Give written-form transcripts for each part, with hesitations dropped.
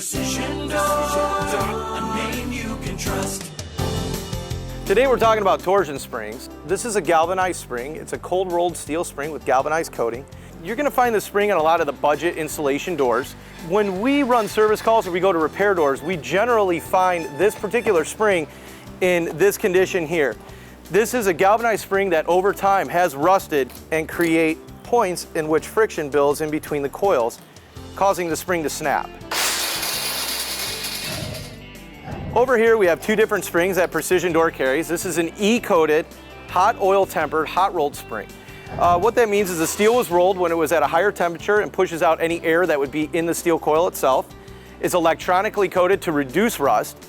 Precision Door, a name you can trust. Today we're talking about Torsion Springs. This is a galvanized spring. It's a cold rolled steel spring with galvanized coating. You're going to find this spring on a lot of the budget installation doors. When we run service calls or we go to repair doors, we generally find this particular spring in this condition here. This is a galvanized spring that over time has rusted and create points in which friction builds in between the coils, causing the spring to snap. Over here we have two different springs that Precision Door carries. This is an E-coated, hot oil tempered, hot rolled spring. What that means is the steel was rolled when it was at a higher temperature and pushes out any air that would be in the steel coil itself. It's electronically coated to reduce rust.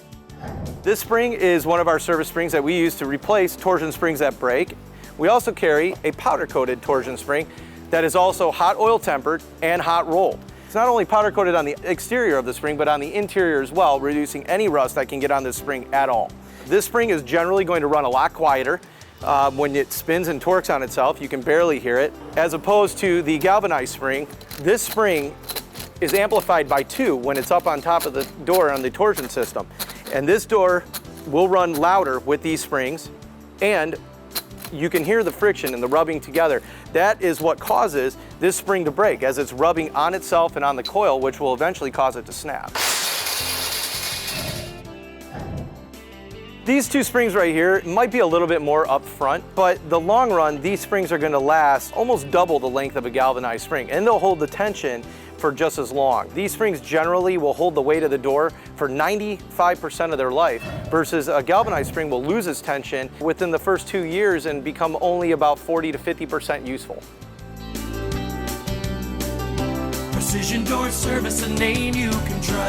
This spring is one of our service springs that we use to replace torsion springs that break. We also carry a powder coated torsion spring that is also hot oil tempered and hot rolled. It's not only powder coated on the exterior of the spring, but on the interior as well, reducing any rust that can get on this spring at all. This spring is generally going to run a lot quieter. When it spins and torques on itself, you can barely hear it. As opposed to the galvanized spring, this spring is amplified by 2 when it's up on top of the door on the torsion system. And this door will run louder with these springs, and you can hear the friction and the rubbing together. That is what causes this spring to break as it's rubbing on itself and on the coil, which will eventually cause it to snap. These two springs right here might be a little bit more up front, but the long run, these springs are going to last almost double the length of a galvanized spring, and they'll hold the tension for just as long. These springs generally will hold the weight of the door for 95% of their life, versus a galvanized spring will lose its tension within the first 2 years and become only about 40 to 50% useful. Precision Door service, a name you can trust.